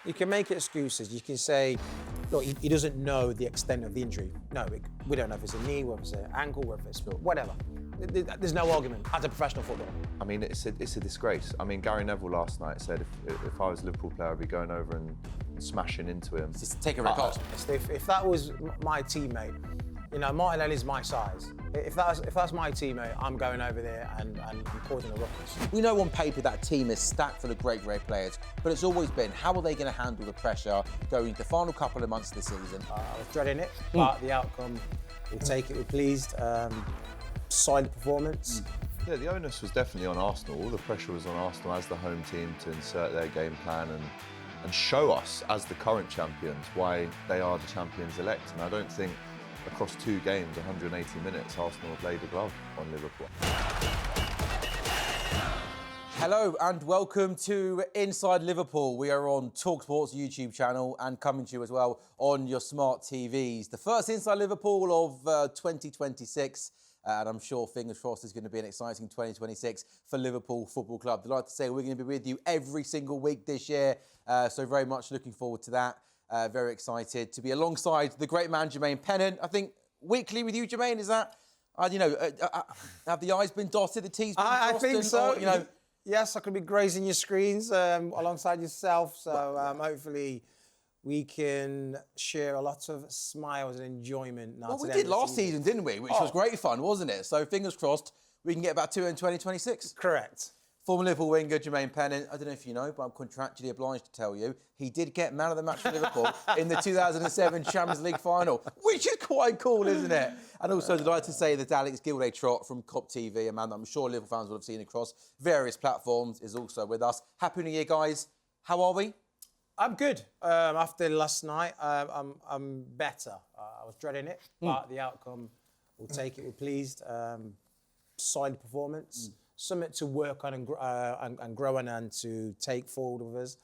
You can make excuses. You can say, look, he doesn't know the extent of the injury. No, we don't know if it's a knee, whether it's an ankle, whether it's foot, whatever. There's no argument as a professional footballer. I mean, it's a disgrace. I mean, Gary Neville last night said if I was a Liverpool player, I'd be going over and smashing into him. Just take a record. If that was my teammate, you know, Martinelli's my size. If that's my teammate, I'm going over there and causing a ruckus. We know on paper that team is stacked full of great players, but it's always been, how are they going to handle the pressure going into the final couple of months of the season? I was dreading it, but the outcome, we'll take it, we're pleased. Solid performance. Yeah, the onus was definitely on Arsenal. All the pressure was on Arsenal as the home team to insert their game plan and show us, as the current champions, why they are the champions-elect. And I don't think across 2 games, 180 minutes, Arsenal have laid a glove on Liverpool. Hello and welcome to Inside Liverpool. We are on talkSPORT's YouTube channel and coming to you as well on your smart TVs. The first Inside Liverpool of 2026. And I'm sure, fingers crossed, it's going to be an exciting 2026 for Liverpool Football Club. I'd like to say we're going to be with you every single week this year. So very much looking forward to that. Very excited to be alongside the great man, Jermaine Pennant. I think weekly with you, Jermaine, is that, have the I's been dotted, the T's been crossed? I think so. Or, yes, I could be grazing your screens alongside yourself. So hopefully we can share a lot of smiles and enjoyment now. Well, we did last season, didn't we? Which was great fun, wasn't it? So fingers crossed we can get back to it in 2026. Correct. Former Liverpool winger Jermaine Pennant, I don't know if you know, but I'm contractually obliged to tell you, he did get man of the match for Liverpool in the 2007 Champions League final, which is quite cool, isn't it? And also delighted to say that Alex Gildea-Trott from COP TV, a man that I'm sure Liverpool fans will have seen across various platforms, is also with us. Happy New Year, guys. How are we? I'm good. After last night, I'm better. I was dreading it, but the outcome, we'll take it. We're pleased. Solid performance. Something to work on and grow on and to take forward with us.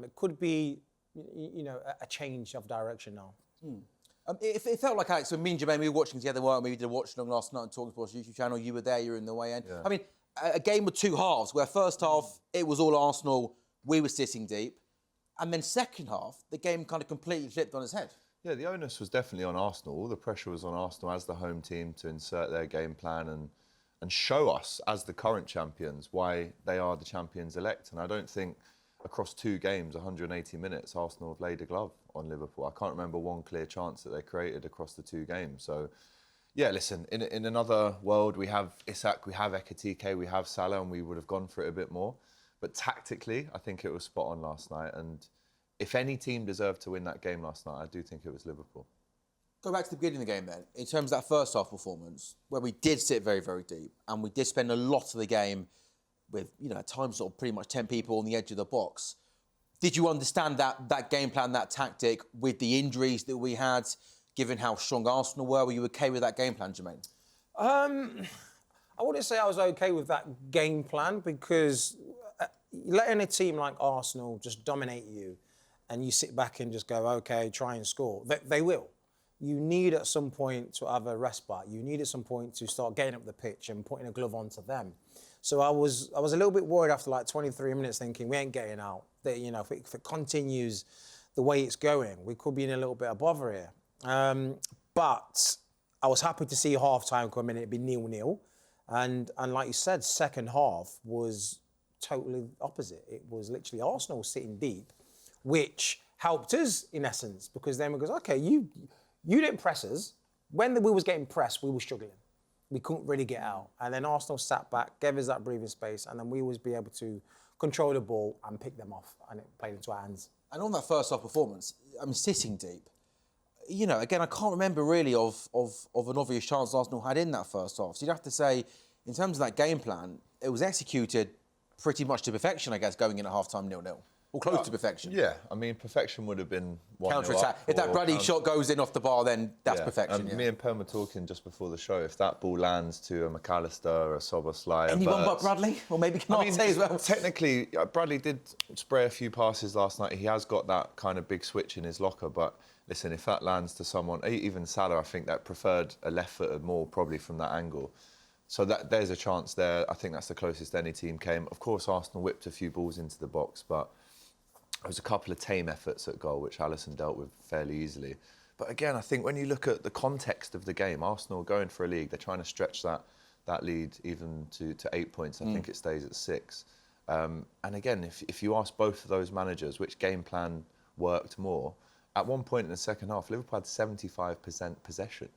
It could be, a change of direction now. It felt like, Alex, when me and Jermaine, we were watching together, weren't we? We did a watch-along last night on talkSPORT's YouTube channel. You were there, you were in the way in. Yeah. I mean, a game with 2 halves, where first half, it was all Arsenal, we were sitting deep. And then second half, the game kind of completely flipped on its head. Yeah, the onus was definitely on Arsenal. All the pressure was on Arsenal as the home team to insert their game plan and show us, as the current champions, why they are the champions-elect. And I don't think across 2 games, 180 minutes, Arsenal have laid a glove on Liverpool. I can't remember one clear chance that they created across the 2 games. So, yeah, listen, in another world, we have Isak, we have Ekitike, we have Salah, and we would have gone for it a bit more. But tactically, I think it was spot on last night. And if any team deserved to win that game last night, I do think it was Liverpool. Go back to the beginning of the game then. In terms of that first half performance, where we did sit very, very deep, and we did spend a lot of the game with, at times sort of pretty much 10 people on the edge of the box. Did you understand that game plan, that tactic, with the injuries that we had, given how strong Arsenal were? Were you okay with that game plan, Jermaine? I wouldn't say I was okay with that game plan because letting a team like Arsenal just dominate you and you sit back and just go, OK, try and score, they will. You need at some point to have a respite. You need at some point to start getting up the pitch and putting a glove onto them. So I was a little bit worried after like 23 minutes thinking we ain't getting out. That, if it continues the way it's going, we could be in a little bit of bother here. But I was happy to see half-time come in, it'd be 0-0. And like you said, second half was totally opposite. It was literally Arsenal sitting deep, which helped us in essence, because then we goes, OK, you didn't press us. When we was getting pressed, we were struggling. We couldn't really get out. And then Arsenal sat back, gave us that breathing space, and then we was be able to control the ball and pick them off, and it played into our hands. And on that first half performance, sitting deep, again, I can't remember really of an obvious chance Arsenal had in that first half. So you'd have to say, in terms of that game plan, it was executed pretty much to perfection, I guess, going in at half-time 0-0. Or close to perfection. Yeah, perfection would have been 1-0 counter-attack. If that Bradley shot goes in off the bar, then that's perfection. Me and Penn were talking just before the show. If that ball lands to a McAllister, a Szoboszlai, anyone but Bradley, or maybe Canate as well. Technically, Bradley did spray a few passes last night. He has got that kind of big switch in his locker. But listen, if that lands to someone, even Salah, I think that preferred a left-footed more probably from that angle. So there's a chance there. I think that's the closest any team came. Of course, Arsenal whipped a few balls into the box, but There was a couple of tame efforts at goal, which Alisson dealt with fairly easily. But again, I think when you look at the context of the game, Arsenal are going for a league. They're trying to stretch that lead even to 8 points. I think it stays at 6. And again, if you ask both of those managers which game plan worked more, at one point in the second half, Liverpool had 75% possession.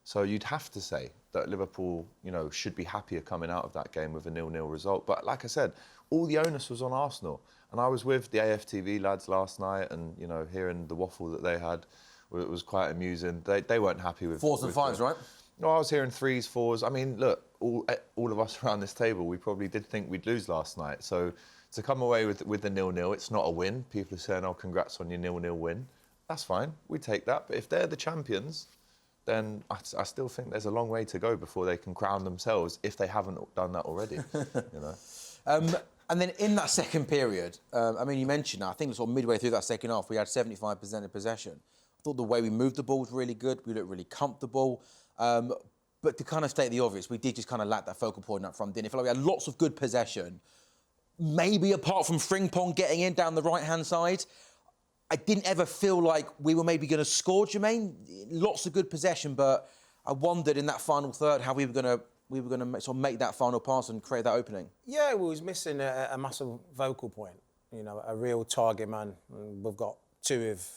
So you'd have to say that Liverpool, should be happier coming out of that game with a 0-0 result. But like I said, all the onus was on Arsenal. And I was with the AFTV lads last night, and hearing the waffle that they had, it was quite amusing. They weren't happy with 4s and 5s, right? No, I was hearing 3s, 4s. I mean, look, all of us around this table, we probably did think we'd lose last night. So to come away with the 0-0, it's not a win. People are saying, "Oh, congrats on your 0-0 win." That's fine. We take that. But if they're the champions, then I still think there's a long way to go before they can crown themselves, if they haven't done that already. And then in that second period, you mentioned, I think sort of midway through that second half, we had 75% of possession. I thought the way we moved the ball was really good. We looked really comfortable. But to kind of state the obvious, we did just kind of lack that focal point up front, didn't it? I feel like we had lots of good possession. Maybe apart from Frimpong getting in down the right-hand side, I didn't ever feel like we were maybe going to score, Jermaine. Lots of good possession, but I wondered in that final third how we were going to sort of make that final pass and create that opening. Yeah, we was missing a massive vocal point, a real target man. And we've got 2 of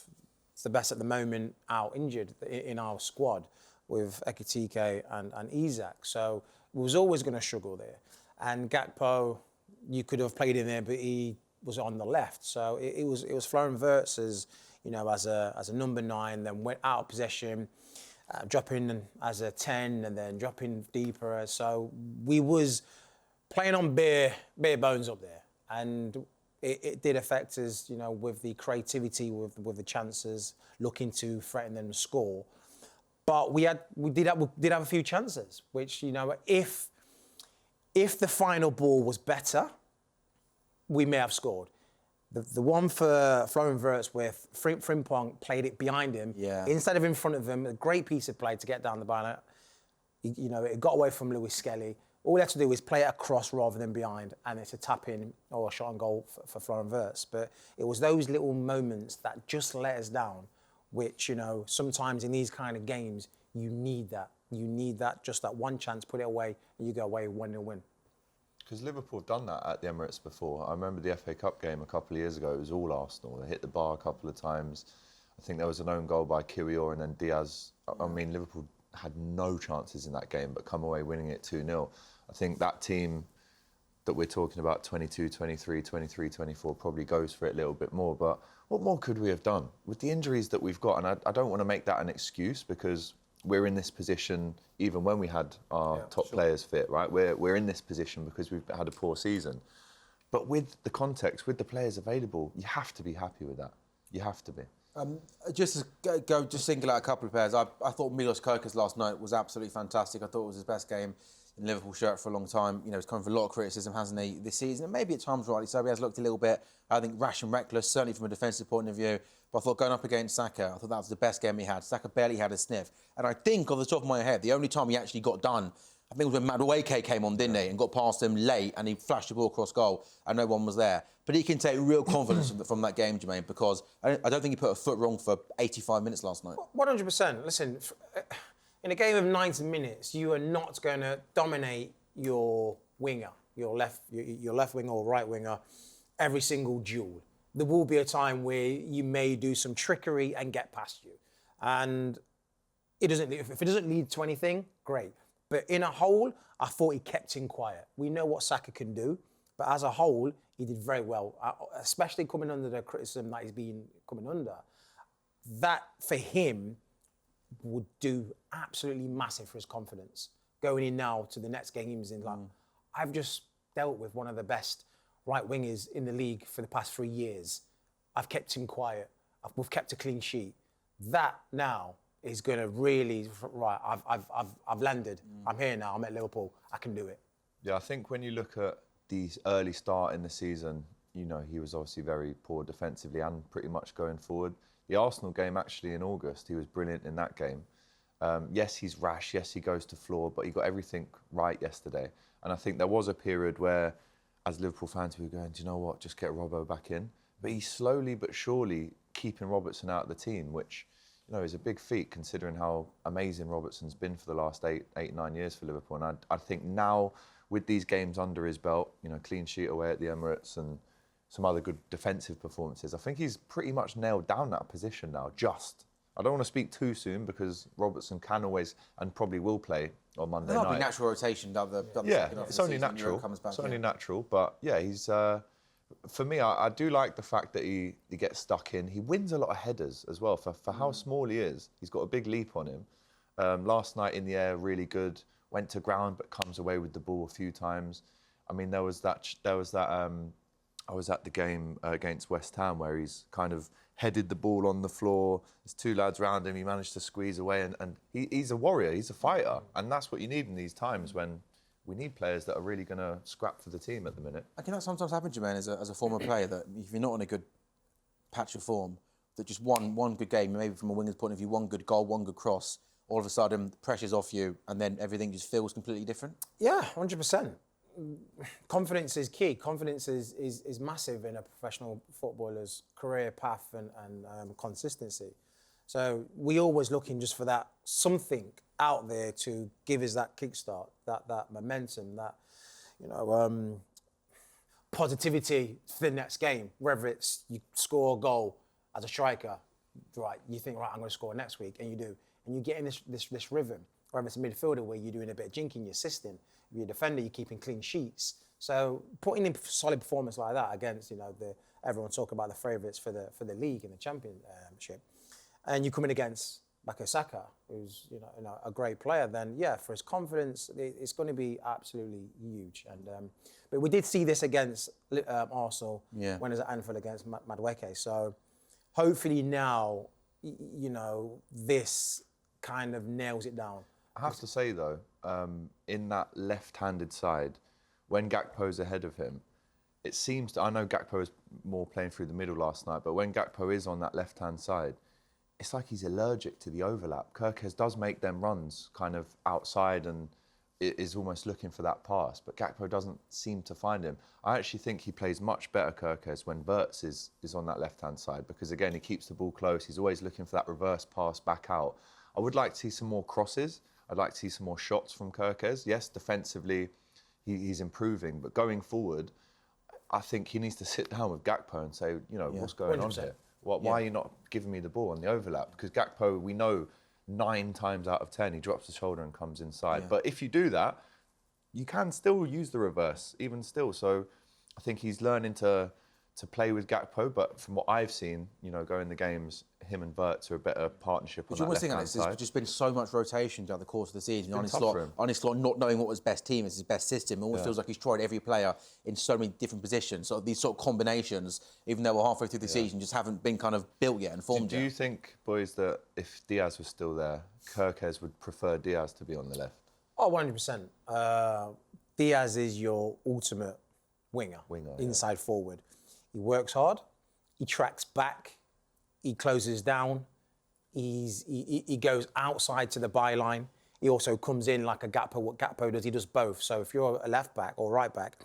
the best at the moment out injured in our squad, with Ekitike and Isak. So we was always going to struggle there. And Gakpo, you could have played in there, but he was on the left. So it was Florian Wirtz as a number 9, then went out of possession, dropping as a 10, and then dropping deeper. So we was playing on bare bones up there, and it did affect us, with the creativity, with the chances, looking to threaten them to score. But we did have a few chances, which, if the final ball was better, we may have scored. The one for Florian Wirtz with Frimpong played it behind him instead of in front of him. A great piece of play to get down the bar. It got away from Lewis Skelly. All we had to do was play it across rather than behind, and it's a tap in or a shot on goal for Florian Wirtz. But it was those little moments that just let us down, which, sometimes in these kind of games, you need that. You need that, just that one chance, put it away, and you go away 1-0 win. Because Liverpool have done that at the Emirates before. I remember the FA Cup game a couple of years ago. It was all Arsenal. They hit the bar a couple of times. I think there was an own goal by Kiwior, and then Diaz. I mean, Liverpool had no chances in that game, but come away winning it 2-0. I think that team that we're talking about, 22, 23, 23, 24, probably goes for it a little bit more. But what more could we have done? With the injuries that we've got, and I don't want to make that an excuse, because we're in this position even when we had our top players fit, right? We're in this position because we've had a poor season. But with the context, with the players available, you have to be happy with that. You have to be. Just single out a couple of players. I thought Milos Kirkus last night was absolutely fantastic. I thought it was his best game in Liverpool shirt for a long time. He's come for a lot of criticism, hasn't he, this season? And maybe at times rightly so. He has looked a little bit, I think, rash and reckless, certainly from a defensive point of view. But I thought going up against Saka, I thought that was the best game he had. Saka barely had a sniff. And I think, off the top of my head, the only time he actually got done, I think it was when Madueke came on, didn't he? And got past him late, and he flashed the ball across goal, and no one was there. But he can take real confidence from that game, Jermaine, because I don't think he put a foot wrong for 85 minutes last night. 100%. Listen, in a game of 90 minutes, you are not going to dominate your winger, your left winger or right winger, every single duel. There will be a time where you may do some trickery and get past you. And if it doesn't lead to anything, great. But in a whole, I thought he kept him quiet. We know what Saka can do, but as a whole, he did very well, especially coming under the criticism that he's been coming under. That, for him, would do absolutely massive for his confidence. Going in now to the next games in I've just dealt with one of the best right wingers in the league for the past 3 years. I've kept him quiet. We've kept a clean sheet. That now is going to really, right, I've landed. I'm here now. I'm at Liverpool. I can do it. Yeah, I think when you look at the early start in the season, he was obviously very poor defensively and pretty much going forward. The Arsenal game, actually, in August, he was brilliant in that game. Yes, he's rash. Yes, he goes to floor, but he got everything right yesterday. And I think there was a period where, as Liverpool fans, we were going, do you know what, just get Robbo back in. but he's slowly but surely keeping Robertson out of the team, which, is a big feat considering how amazing Robertson's been for the last 9 years for Liverpool. And I think now, with these games under his belt, clean sheet away at the Emirates and some other good defensive performances, I think he's pretty much nailed down that position now. I don't want to speak too soon because Robertson can always and probably will play on Monday night. That'll be natural rotation. It's only natural. It's only natural. But yeah, he's... for me, I do like the fact that he gets stuck in. He wins a lot of headers as well. For how small he is, he's got a big leap on him. Last night in the air, really good. Went to ground, but comes away with the ball a few times. I mean, there was that. I was at the game against West Ham where he's kind of headed the ball on the floor. There's 2 lads around him. He managed to squeeze away, and he's a warrior. He's a fighter, and that's what you need in these times when we need players that are really going to scrap for the team at the minute. I think that sometimes happens, Jermaine, as a former player, that if you're not in a good patch of form, that just one good game, maybe from a winger's point of view, one good goal, one good cross, all of a sudden the pressure's off you and then everything just feels completely different? Yeah, 100%. Confidence is key. Confidence is massive in a professional footballer's career path and consistency. So we always looking just for that something out there to give us that kickstart, that momentum, that positivity for the next game. Whether it's you score a goal as a striker, right? You think, right, I'm going to score next week, and you do, and you get in this rhythm. Or if it's a midfielder where you're doing a bit of jinking, you're assisting. If you're a defender, you're keeping clean sheets. So putting in solid performance like that against everyone talk about the favourites for the league and the championship, and you come in against Saka, who's a great player, then yeah, for his confidence, it's going to be absolutely huge. And but we did see this against Arsenal when it was at Anfield against Madueke. So hopefully now, this kind of nails it down. I have to say though, in that left-handed side, when Gakpo's ahead of him, it seems I know Gakpo was more playing through the middle last night, but when Gakpo is on that left-hand side, it's like he's allergic to the overlap. Kirkus does make them runs kind of outside and is almost looking for that pass, but Gakpo doesn't seem to find him. I actually think he plays much better, Kirkus, when Wirtz is on that left-hand side, because again, he keeps the ball close. He's always looking for that reverse pass back out. I would like to see some more crosses. I'd like to see some more shots from Kirkus. Yes, defensively, he's improving, but going forward, I think he needs to sit down with Gakpo and say, what's going 100%. On here? Why are you not giving me the ball on the overlap? Because Gakpo, we know 9 times out of 10, he drops the shoulder and comes inside. Yeah. But if you do that, you can still use the reverse, even still. So I think he's learning to play with Gakpo. But from what I've seen, going the games, him and Wirtz are a better partnership on that left-hand side. There's just been so much rotation throughout the course of the season. Arne Slot not knowing what his best team is, his best system. It almost feels like he's tried every player in so many different positions. So these sort of combinations, even though we're halfway through the season, just haven't been kind of built yet and formed yet. Do you think, boys, that if Diaz was still there, Kirkus would prefer Diaz to be on the left? Oh, 100%. Diaz is your ultimate winger inside forward. He works hard, he tracks back, he closes down, he goes outside to the byline. He also comes in like a Gakpo. What Gakpo does, he does both. So if you're a left back or right back,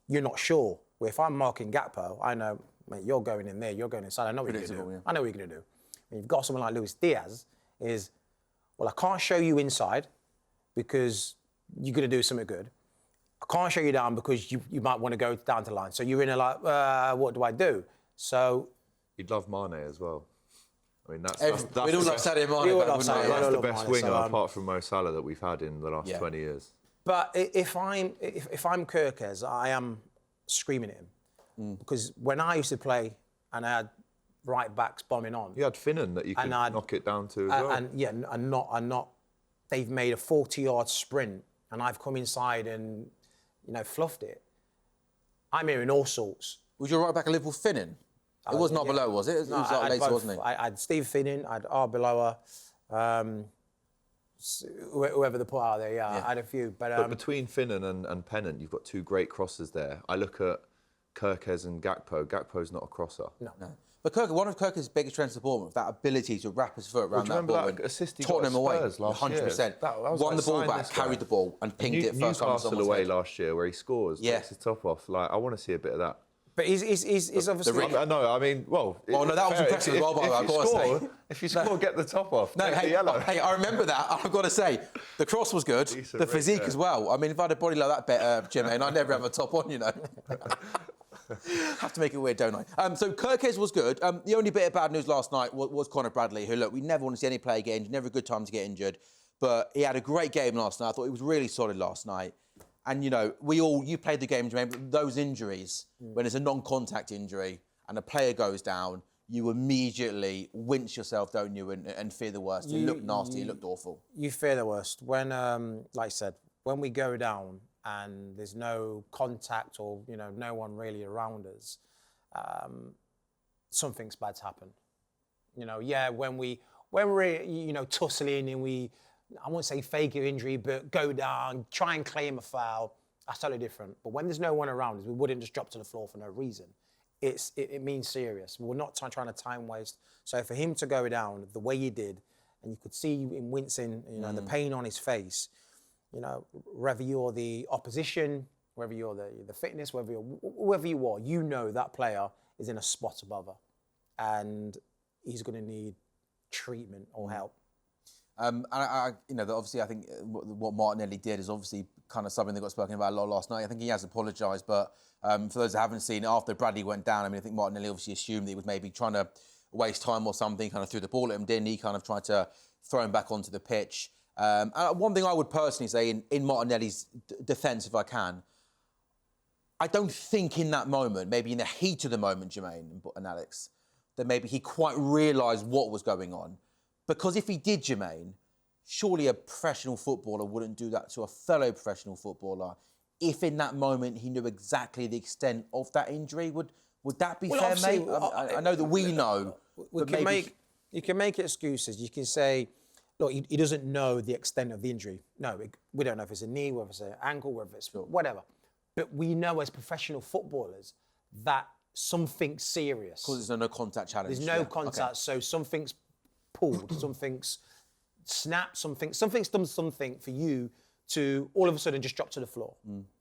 you're not sure. Well, if I'm marking Gakpo, I know, mate, you're going in there, you're going inside. I know what you're going to do. Yeah. I know what you're going to do. When you've got someone like Luis Diaz, I can't show you inside because you're going to do something good. I can't show you down because you might want to go down to the line. So you're in what do I do? So... You'd love Mane as well. I mean, that's we'd all love Sadio Mane. That's the best winger apart from Mo Salah that we've had in the last 20 years. But if I'm Kirkus, I am screaming at him because when I used to play and I had right backs bombing on, you had Finnan that you could knock it down to as well. And not. They've made a 40-yard sprint and I've come inside and fluffed it. I'm hearing all sorts. Was your right back a Liverpool Finnan? It was not below, was it? It was like later, wasn't it? I had Steve Finnan, I had Arbeloa, whoever they put out there, I had a few. But between Finnan and Pennant, you've got 2 great crossers there. I look at Kirkus and Gakpo. Gakpo's not a crosser. No. But one of Kirkus' biggest strengths of the ball, that ability to wrap his foot around that ball and Tottenham away, 100%. Won the ball back, carried the ball and pinged it first time. Newcastle away last year where he scores, takes his top off. I want to see a bit of that. But he's obviously... No, I mean, well... Well, no, that was impressive as well, by the way, I've got to say. If you score, get the top off. No, hey, I remember that. I've got to say, the cross was good, the physique as well. I mean, if I had a body like that better, Jermaine, I'd never have a top on, you know. Have to make it weird, don't I? So Kirkus was good. The only bit of bad news last night was Conor Bradley, who, look, we never want to see any player get injured, never a good time to get injured. But he had a great game last night. I thought he was really solid last night. And, you know, you played the game, Jermaine, but those injuries, when it's a non-contact injury and a player goes down, you immediately wince yourself, don't you, and fear the worst. You looked nasty, you looked awful. You fear the worst. When, like I said, when we go down and there's no contact or, you know, no one really around us, something's bad's happened. You know, yeah, when we're, you know, tussling and I won't say fake an injury, but go down, try and claim a foul, that's totally different. But when there's no one around us, we wouldn't just drop to the floor for no reason. It means serious. We're not trying to time waste. So for him to go down the way he did, and you could see him wincing, you know, the pain on his face, you know, whether you're the opposition, whether you're the fitness, whoever you are, you know that player is in a spot above her. And he's going to need treatment or help. And you know, obviously, I think what Martinelli did is obviously kind of something that got spoken about a lot last night. I think he has apologised, but for those that haven't seen, after Bradley went down, I mean, I think Martinelli obviously assumed that he was maybe trying to waste time or something, kind of threw the ball at him, didn't he? Kind of tried to throw him back onto the pitch. And one thing I would personally say in Martinelli's defence, if I can, I don't think in that moment, maybe in the heat of the moment, Jermaine and Alex, that maybe he quite realised what was going on. Because if he did, Jermaine, surely a professional footballer wouldn't do that to a fellow professional footballer. If in that moment he knew exactly the extent of that injury, would that be fair, mate? I know that we know. You can make excuses. You can say, look, he doesn't know the extent of the injury. No, we don't know if it's a knee, whether it's an ankle, whether it's whatever. But we know as professional footballers that something's serious. Because there's no contact challenge. There's no contact, so something's pulled, something's snapped, something's done something for you to all of a sudden just drop to the floor.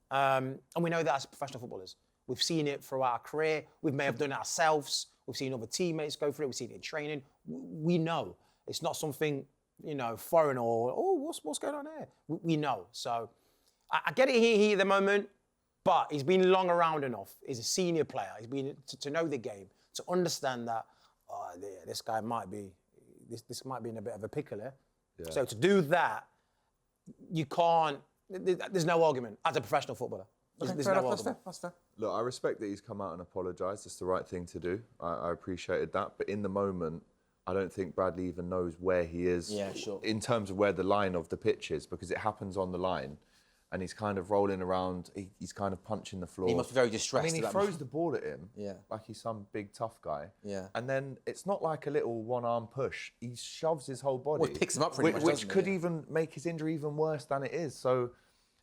And we know that as professional footballers. We've seen it throughout our career. We may have done it ourselves. We've seen other teammates go through it. We've seen it in training. We know. It's not something, you know, foreign or, what's going on here? We know. So I get it here at the moment, but he's been long around enough. He's a senior player. He's been to know the game, to understand that, this guy might be, this might be in a bit of a pickle here. Yeah. So to do that, you can't, there's no argument as a professional footballer. There's no argument. That's fair. Look, I respect that he's come out and apologised. It's the right thing to do. I appreciated that. But in the moment, I don't think Bradley even knows where he is in terms of where the line of the pitch is, because it happens on the line. And he's kind of rolling around, he's kind of punching the floor. He must be very distressed. I mean, he throws the ball at him like he's some big tough guy. Yeah. And then it's not like a little one-arm push. He shoves his whole body. Well, he picks him up pretty much, which could even make his injury even worse than it is. So,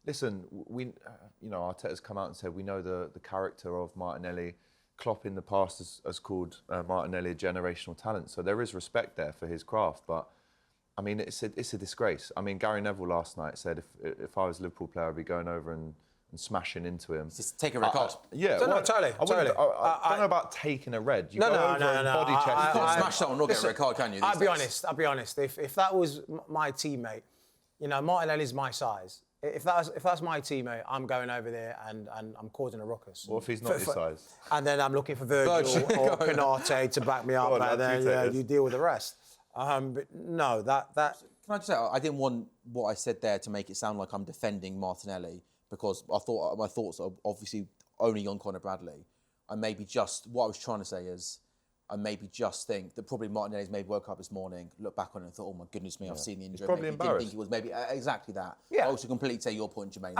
listen, you know, Arteta's come out and said we know the character of Martinelli. Klopp in the past has called Martinelli a generational talent. So there is respect there for his craft, but I mean, it's a disgrace. I mean, Gary Neville last night said if I was a Liverpool player, I'd be going over and smashing into him. Just take a red card. Yeah, totally. I don't know about taking a red. You go over and body check. You can't smash someone or get a red card, can you? I'll be honest. If that was my teammate, you know, Martinelli's my size. If that's my teammate, I'm going over there and I'm causing a ruckus. What if he's not your size? And then I'm looking for Virgil or Pennant to back me up, and then you deal with the rest. But no, that. Can I just say, I didn't want what I said there to make it sound like I'm defending Martinelli, because I thought my thoughts are obviously only on Conor Bradley. I maybe just, what I was trying to say is, I maybe just think that probably Martinelli's maybe woke up this morning, looked back on it and thought, oh my goodness me, I've seen the injury. He's probably embarrassed. Didn't think he was maybe exactly that. Yeah. I also completely take your point, Jermaine.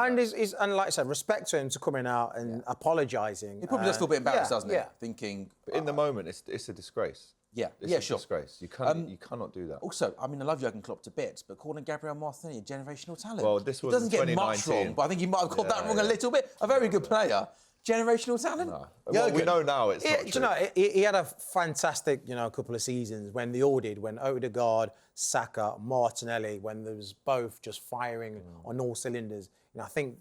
And like I said, respect to him to coming out and apologising. He probably does feel a bit embarrassed, doesn't he? Yeah. Thinking. But in the moment, it's a disgrace. Yeah, it's a sure. disgrace. You cannot do that. Also, I mean, I love Jurgen Klopp to bits, but calling Gabriel Martinelli a generational talent. Well, this was he doesn't get much wrong, but I think he might have got that wrong a little bit. A very good player. Generational talent? No. Well, we know now it's not true. You know, he had a fantastic, couple of seasons when they all did, when Odegaard, Saka, Martinelli, when there was both just firing on all cylinders. I think,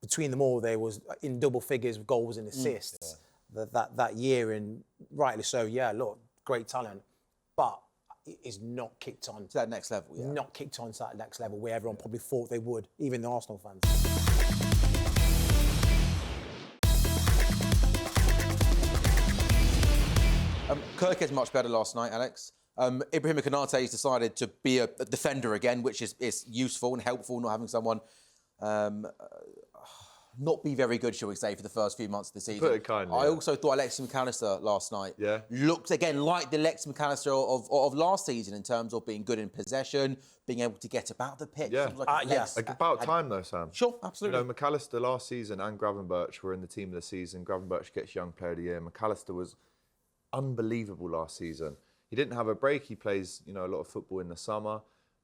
between them all, they was in double figures of goals and assists that year, and rightly so. Yeah, look, great talent, but it is not kicked on to that next level. Yeah. Not kicked on to that next level where everyone probably thought they would, even the Arsenal fans. Kirkus much better last night, Alex. Ibrahim Konate has decided to be a defender again, which is useful and helpful, not having someone not be very good, shall we say, for the first few months of the season. Put it kindly. I also thought Alexis McAllister last night Yeah. looked, again, like the Alexis McAllister of last season in terms of being good in possession, being able to get about the pitch. Yeah. Like About time, though, Sam. Sure, absolutely. You know, McAllister last season and Gravenberch were in the team of the season. Gravenberch gets Young Player of the Year. McAllister was unbelievable last season. He didn't have a break. He plays, you know, a lot of football in the summer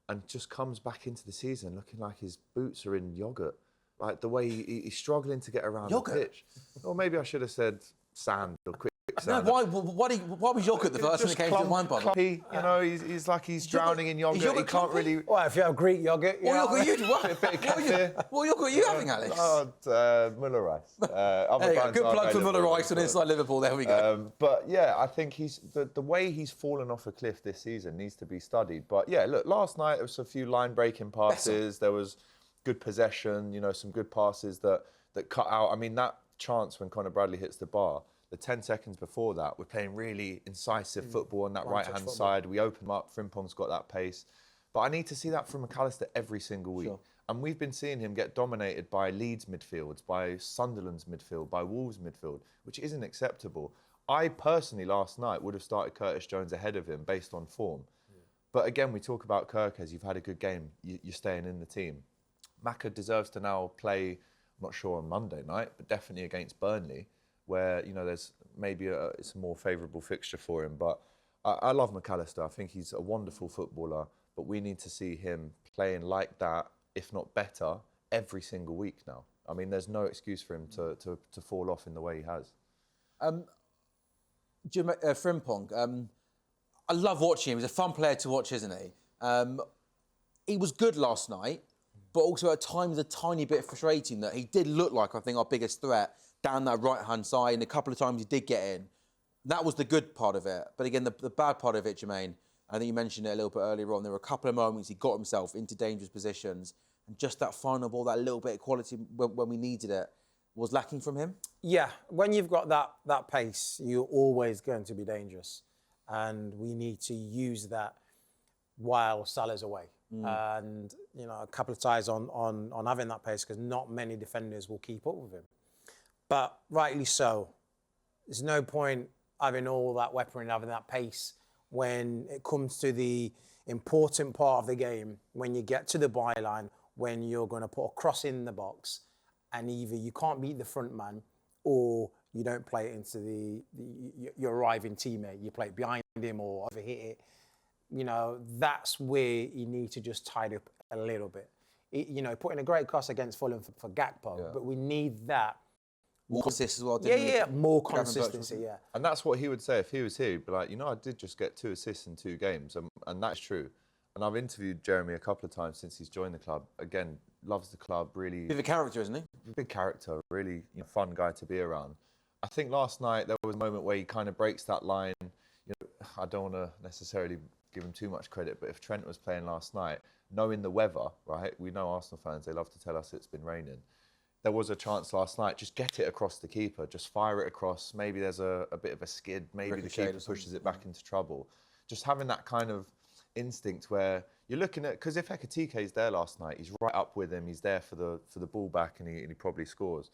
and just comes back into the season looking like his boots are in yoghurt. Like the way he's struggling to get around the pitch. Or maybe I should have said sand or quicksand. No, why was yogurt the first thing that came to mind, Bob? Clumpy, you know, he's like he's drowning in yoghurt. He can't clumpy? really... Well, if you have Greek yogurt, What yogurt are you Yeah. having, Alex? Muller rice. There you go. Good plug for Muller rice on Inside Liverpool. There we go. But yeah, I think the way he's fallen off a cliff this season needs to be studied. But yeah, look, last night there was a few line-breaking passes. There was good possession, you know, some good passes that cut out. I mean, that chance when Conor Bradley hits the bar, the 10 seconds before that, we're playing really incisive football on that right-hand side. We open them up. Frimpong's got that pace. But I need to see that from McAllister every single week. Sure. And we've been seeing him get dominated by Leeds midfields, by Sunderland's midfield, by Wolves midfield, which isn't acceptable. I personally, last night, would have started Curtis Jones ahead of him based on form. But again, we talk about Kirkus. You've had a good game. You're staying in the team. Maka deserves to now play, I'm not sure on Monday night, but definitely against Burnley, where, you know, there's maybe it's a more favourable fixture for him. But I love McAllister. I think he's a wonderful footballer, but we need to see him playing like that, if not better, every single week now. I mean, there's no excuse for him to fall off in the way he has. Frimpong, I love watching him. He's a fun player to watch, isn't he? He was good last night, but also at times a tiny bit frustrating that he did look like, I think, our biggest threat down that right-hand side, and a couple of times he did get in. That was the good part of it. But again, the bad part of it, Jermaine, I think you mentioned it a little bit earlier on, there were a couple of moments he got himself into dangerous positions, and just that final ball, that little bit of quality when we needed it, was lacking from him? Yeah, when you've got that pace, you're always going to be dangerous. And we need to use that while Salah's away. And, you know, a couple of ties on having that pace, because not many defenders will keep up with him. But rightly so. There's no point having all that weaponry and having that pace when it comes to the important part of the game, when you get to the byline, when you're going to put a cross in the box, and either you can't beat the front man or you don't play it into your arriving teammate. You play it behind him or overhit it. You know, that's where you need to just tidy up a little bit. You know, putting a great cross against Fulham for Gakpo, but we need that. More consistency as well, more consistency, yeah. And that's what he would say if he was here. He'd be like, you know, I did just get 2 assists in 2 games, and that's true. And I've interviewed Jeremy a couple of times since he's joined the club. Again, loves the club, really... Bit of a character, isn't he? Big character, really fun guy to be around. I think last night there was a moment where he kind of breaks that line. You know, I don't want to necessarily give him too much credit, but if Trent was playing last night, knowing the weather, right? We know Arsenal fans, they love to tell us it's been raining. There was a chance last night, just get it across the keeper, just fire it across. Maybe there's a bit of a skid, maybe the keeper pushes it back into trouble. Just having that kind of instinct where you're looking at, because if Ekitike's there last night, he's right up with him, he's there for the ball back, and he probably scores.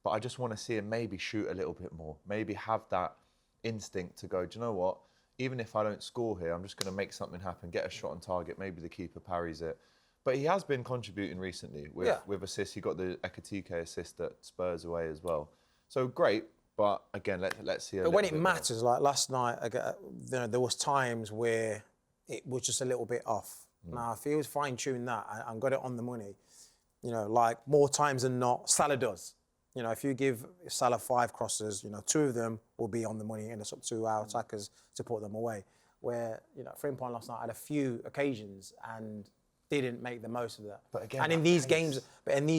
But I just want to see him maybe shoot a little bit more, maybe have that instinct to go, do you know what? Even if I don't score here, I'm just going to make something happen, get a shot on target, maybe the keeper parries it. But he has been contributing recently with assists. He got the Ekitike assist that Spurs away as well. So great, but again, let's see. But when it matters, like last night, there was times where it was just a little bit off. Now, if he was fine-tuned that and got it on the money, you know, like more times than not, Salah does. You know, if you give Salah 5 crosses, you know, 2 of them will be on the money, and it's up to our attackers to put them away. Where, you know, Frimpong last night had a few occasions, and didn't make the most of that. But again, and in that these pace.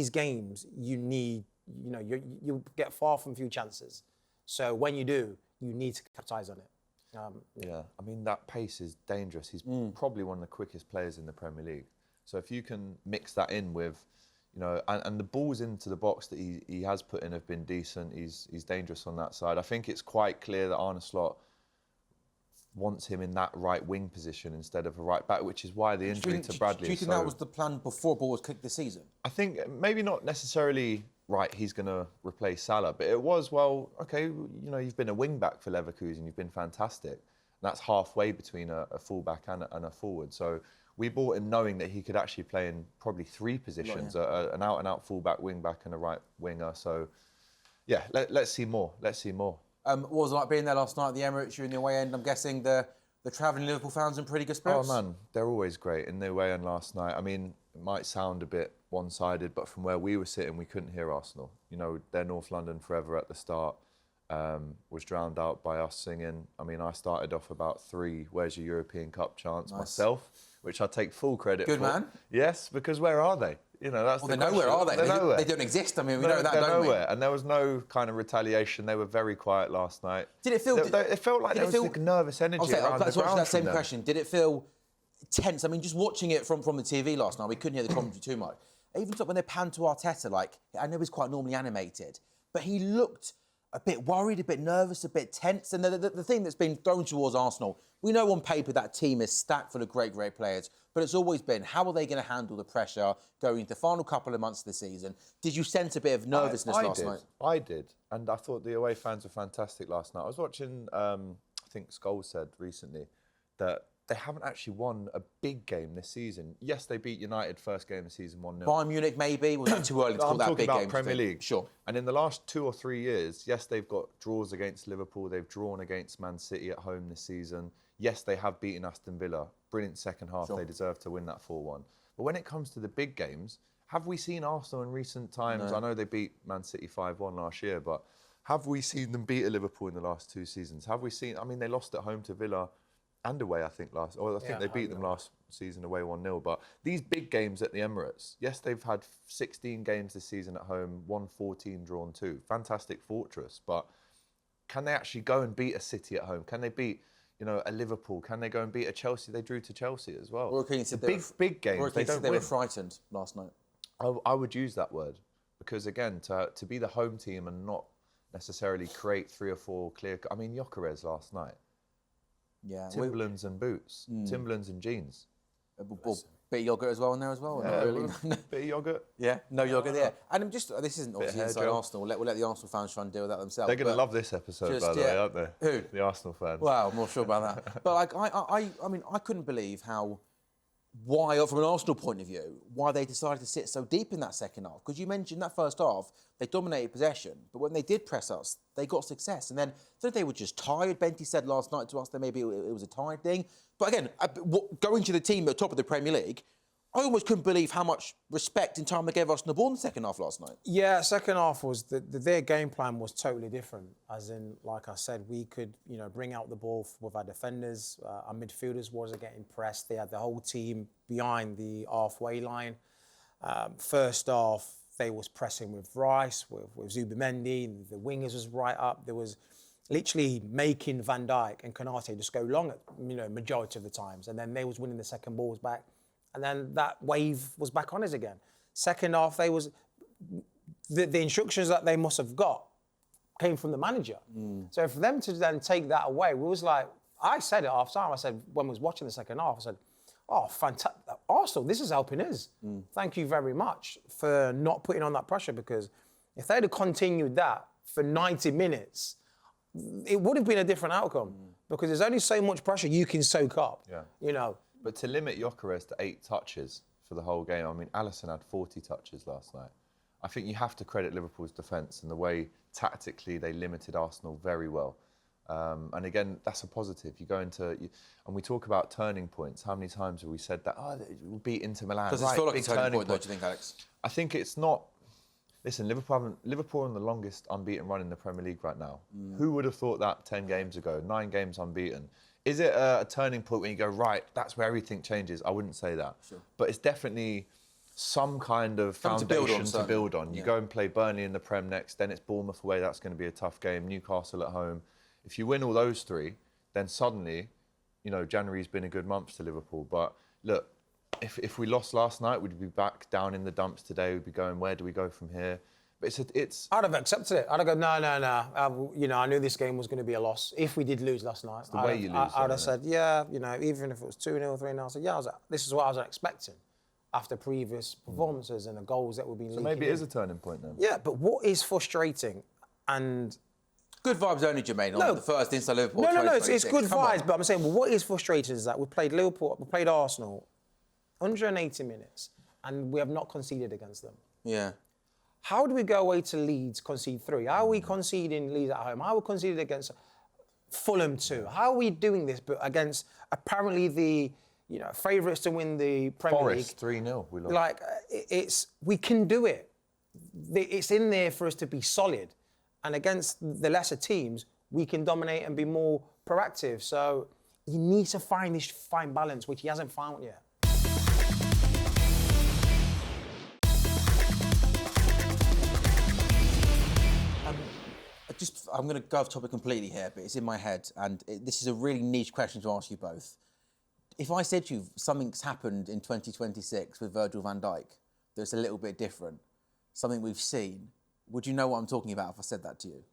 games, you need, you get far from few chances. So when you do, you need to capitalise on it. Yeah, I mean, that pace is dangerous. He's probably one of the quickest players in the Premier League. So if you can mix that in with, and the balls into the box that he has put in have been decent. He's dangerous on that side. I think it's quite clear that Arne Slot wants him in that right wing position instead of a right back, which is why the injury to Bradley. Do you think that was the plan before ball was kicked this season? I think maybe not necessarily. Right, he's going to replace Salah. But it was, well, OK, you've been a wing-back for Leverkusen, you've been fantastic. And that's halfway between a full-back and a forward. So we bought him knowing that he could actually play in probably three positions, an out-and-out full-back, wing-back and a right winger. So, yeah, let's see more. Let's see more. What was it like being there last night at the Emirates? You're in the away end. I'm guessing the travelling Liverpool fans in pretty good spirits? Oh, man, they're always great. In the away end last night, I mean, it might sound a bit one-sided, but from where we were sitting, we couldn't hear Arsenal. Their North London forever at the start was drowned out by us singing. I mean, I started off about 3 "Where's your European Cup" chants myself, which I take full credit for. Good man. Yes, because where are they? That's they're nowhere, are they? They're nowhere. They don't exist. I mean, we know that, they're don't nowhere. And there was no kind of retaliation. They were very quiet last night. Did it feel? It felt like there was like nervous energy around the ground. That same question. Did it feel tense? I mean, just watching it from the TV last night, we couldn't hear the commentary too much. Even when they panned to Arteta, I know he's quite normally animated, but he looked a bit worried, a bit nervous, a bit tense. And the thing that's been thrown towards Arsenal, we know on paper that team is stacked full of great, great players, but it's always been, how are they going to handle the pressure going into the final couple of months of the season? Did you sense a bit of nervousness last night? I did. And I thought the away fans were fantastic last night. I was watching, I think Scholes said recently that they haven't actually won a big game this season. Yes, they beat United first game of the season 1-0. Bayern Munich, maybe? Was that too early to call that big game? I'm talking about Premier League. Sure. And in the last 2 or 3 years, yes, they've got draws against Liverpool. They've drawn against Man City at home this season. Yes, they have beaten Aston Villa. Brilliant second half. Sure. They deserve to win that 4-1. But when it comes to the big games, have we seen Arsenal in recent times? No. I know they beat Man City 5-1 last year, but have we seen them beat Liverpool in the last 2 seasons? Have we seen... I mean, they lost at home to Villa and away, I think, they beat them last season away 1-0. But these big games at the Emirates, yes, they've had 16 games this season at home, won 14, drawn 2. Fantastic fortress. But can they actually go and beat a City at home? Can they beat, a Liverpool? Can they go and beat a Chelsea? They drew to Chelsea as well. Big games, they don't win. They were frightened last night. I would use that word. Because, again, to be the home team and not necessarily create 3 or 4 clear... I mean, Gyökeres last night. Yeah, Timberlands and boots, Timberlands and jeans. Bit of yogurt as well in there as well. Yeah, not really. Bit of yogurt. Yeah, no yogurt there. And this isn't obviously inside Arsenal. We'll let the Arsenal fans try and deal with that themselves. They're going to love this episode, by the way, aren't they? Who? The Arsenal fans. Well, I'm not sure about that. But I mean, I couldn't believe why, from an Arsenal point of view, why they decided to sit so deep in that second half. Because you mentioned that first half, they dominated possession, but when they did press us, they got success. And then, I don't know if they were just tired. Benty said last night to us that maybe it was a tired thing. But again, going to the team at the top of the Premier League, I almost couldn't believe how much respect and time they gave us on the ball in the second half last night. Yeah, second half was their game plan was totally different. As in, like I said, we could bring out the ball with our defenders. Our midfielders wasn't getting pressed. They had the whole team behind the halfway line. First half, they was pressing with Rice, with Zubimendi. The wingers was right up. There was literally making Van Dijk and Konate just go long at majority of the times, and then they was winning the second balls back. And then that wave was back on us again. Second half, the instructions that they must have got came from the manager. So for them to then take that away, we was like, I said it half time. I said, when we was watching the second half, I said, oh, fantastic. Arsenal, this is helping us. Thank you very much for not putting on that pressure, because if they'd have continued that for 90 minutes, it would have been a different outcome, because there's only so much pressure you can soak up, But to limit Gyökeres to 8 touches for the whole game, I mean, Alisson had 40 touches last night. I think you have to credit Liverpool's defence and the way tactically they limited Arsenal very well. And again, that's a positive. You go into, and we talk about turning points. How many times have we said that? Oh, we'll beat Inter Milan. Does it feel like a turning point, don't you think, Alex? I think it's not. Listen, Liverpool on the longest unbeaten run in the Premier League right now. Who would have thought that 10 games ago? 9 games unbeaten. Is it a turning point when you go, right, that's where everything changes? I wouldn't say that. Sure. But it's definitely some kind of foundation to build on. You go and play Burnley in the Prem next, then it's Bournemouth away, that's going to be a tough game, Newcastle at home. If you win all those three, then suddenly, you know, January's been a good month to Liverpool. But look, if we lost last night, we'd be back down in the dumps today. We'd be going, where do we go from here? But it's. I'd have accepted it. I'd have gone, no. You know, I knew this game was going to be a loss. If we did lose last night, it's the way you lose. I'd have said, yeah, you know, even if it was 2-0, 3-0, I said, yeah, this is what I was expecting after previous performances and the goals that would be. So maybe it is a turning point then. Yeah, but what is frustrating and. Good vibes only, Jermaine, on the first Inside Liverpool. No, it's good vibes. But I'm saying, well, what is frustrating is that we played Liverpool, we played Arsenal, 180 minutes, and we have not conceded against them. Yeah. How do we go away to Leeds, concede 3? How are we conceding Leeds at home? How are we conceding against Fulham 2? How are we doing this, but against apparently the favourites to win the Premier League? Forest 3-0. We lost. Like we can do it. It's in there for us to be solid. And against the lesser teams, we can dominate and be more proactive. So he needs to find this fine balance, which he hasn't found yet. I'm going to go off topic completely here, but it's in my head, and this is a really niche question to ask you both. If I said to you something's happened in 2026 with Virgil van Dijk that's a little bit different, something we've seen, would you know what I'm talking about if I said that to you?